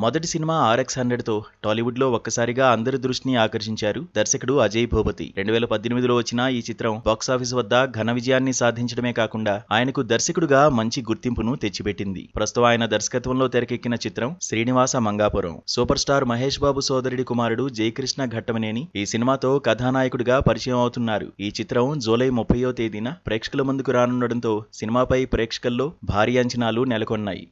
మొదటి సినిమా RX-100తో టాలీవుడ్లో ఒక్కసారిగా అందరి దృష్టిని ఆకర్షించారు దర్శకుడు అజయ్ భూపతి. 2018లో వచ్చిన ఈ చిత్రం బాక్సాఫీస్ వద్ద ఘన విజయాన్ని సాధించడమే కాకుండా ఆయనకు దర్శకుడుగా మంచి గుర్తింపును తెచ్చిపెట్టింది. ప్రస్తుతం ఆయన దర్శకత్వంలో తెరకెక్కిన చిత్రం శ్రీనివాస మంగాపురం. సూపర్ స్టార్ మహేష్ బాబు సోదరుడి కుమారుడు జయకృష్ణ ఘట్టమనేని ఈ సినిమాతో కథానాయకుడిగా పరిచయం అవుతున్నారు. ఈ చిత్రం జూలై 30వ తేదీన ప్రేక్షకుల ముందుకు రానుండడంతో సినిమాపై ప్రేక్షకుల్లో భారీ అంచనాలు నెలకొన్నాయి.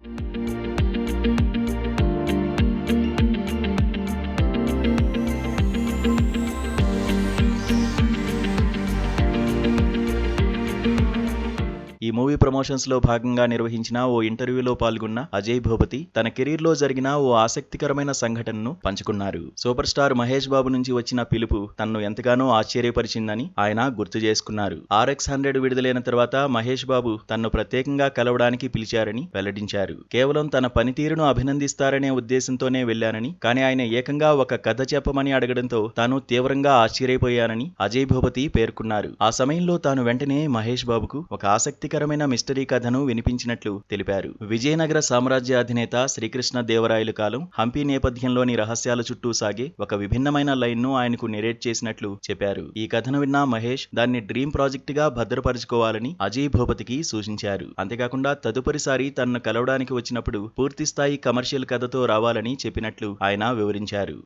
ఈ మూవీ ప్రమోషన్స్ లో భాగంగా నిర్వహించిన ఓ ఇంటర్వ్యూలో పాల్గొన్న అజయ్ భూపతి తన కెరీర్ లో జరిగిన ఓ ఆసక్తికరమైన సంఘటనను పంచుకున్నారు. సూపర్ స్టార్ మహేష్ బాబు నుంచి వచ్చిన పిలుపు తనను ఎంతగానో ఆశ్చర్యపరిచిందని ఆయన గుర్తు చేసుకున్నారు. RX-100 విడుదలైన తర్వాత మహేష్ బాబు తనను ప్రత్యేకంగా కలవడానికి పిలిచారని వెల్లడించారు. కేవలం తన పనితీరును అభినందిస్తారనే ఉద్దేశంతోనే వెళ్లానని, కానీ ఆయన ఏకంగా ఒక కథ చెప్పమని అడగడంతో తాను తీవ్రంగా ఆశ్చర్యపోయానని అజయ్ భూపతి పేర్కొన్నారు. ఆ సమయంలో తాను వెంటనే మహేష్ బాబుకు ఒక ఆసక్తికరమైన మిస్టరీ కథను వినిపించినట్లు తెలిపారు. విజయనగర సామ్రాజ్య అధినేత శ్రీకృష్ణ దేవరాయలు కాలం, హంపి నేపథ్యంలోని రహస్యాల చుట్టూ సాగే ఒక విభిన్నమైన లైన్ ను ఆయనకు నెరేట్ చేసినట్లు చెప్పారు. ఈ కథను విన్న మహేష్ దాన్ని డ్రీమ్ ప్రాజెక్ట్ గా భద్రపరచుకోవాలని అజయ్ భూపతికి సూచించారు. అంతేకాకుండా తదుపరిసారి తనను కలవడానికి వచ్చినప్పుడు పూర్తిస్థాయి కమర్షియల్ కథతో రావాలని చెప్పినట్లు ఆయన వివరించారు.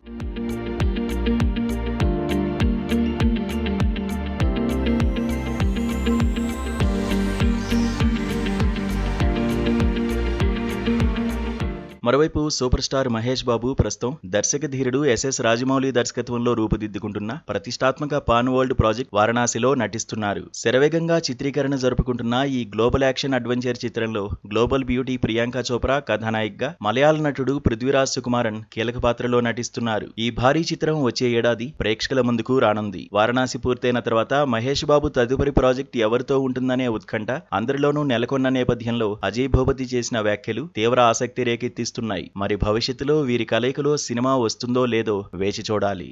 మరోవైపు సూపర్ స్టార్ మహేష్ బాబు ప్రస్తుతం దర్శక ధీరుడు SS రాజమౌళి దర్శకత్వంలో రూపుదిద్దుకుంటున్న ప్రతిష్టాత్మక పాన్ వరల్డ్ ప్రాజెక్ట్ వారణాసిలో నటిస్తున్నారు. శరవేగంగా చిత్రీకరణ జరుపుకుంటున్న ఈ గ్లోబల్ యాక్షన్ అడ్వెంచర్ చిత్రంలో గ్లోబల్ బ్యూటీ ప్రియాంక చోప్రా కథానాయికగా, మలయాళ నటుడు పృథ్వీరాజ్ సుకుమారన్ కీలక పాత్రలో నటిస్తున్నారు. ఈ భారీ చిత్రం వచ్చే ఏడాది ప్రేక్షకుల ముందుకు రానుంది. వారణాసి పూర్తయిన తర్వాత మహేష్ బాబు తదుపరి ప్రాజెక్ట్ ఎవరితో ఉంటుందనే ఉత్కంఠ అందరిలోనూ నెలకొన్న నేపథ్యంలో అజయ్ భూపతి చేసిన వ్యాఖ్యలు తీవ్ర ఆసక్తి రేకెత్తిస్తున్నాయి. మరి భవిష్యత్తులో వీరి కలయికలో సినిమా వస్తుందో లేదో వేచి చూడాలి.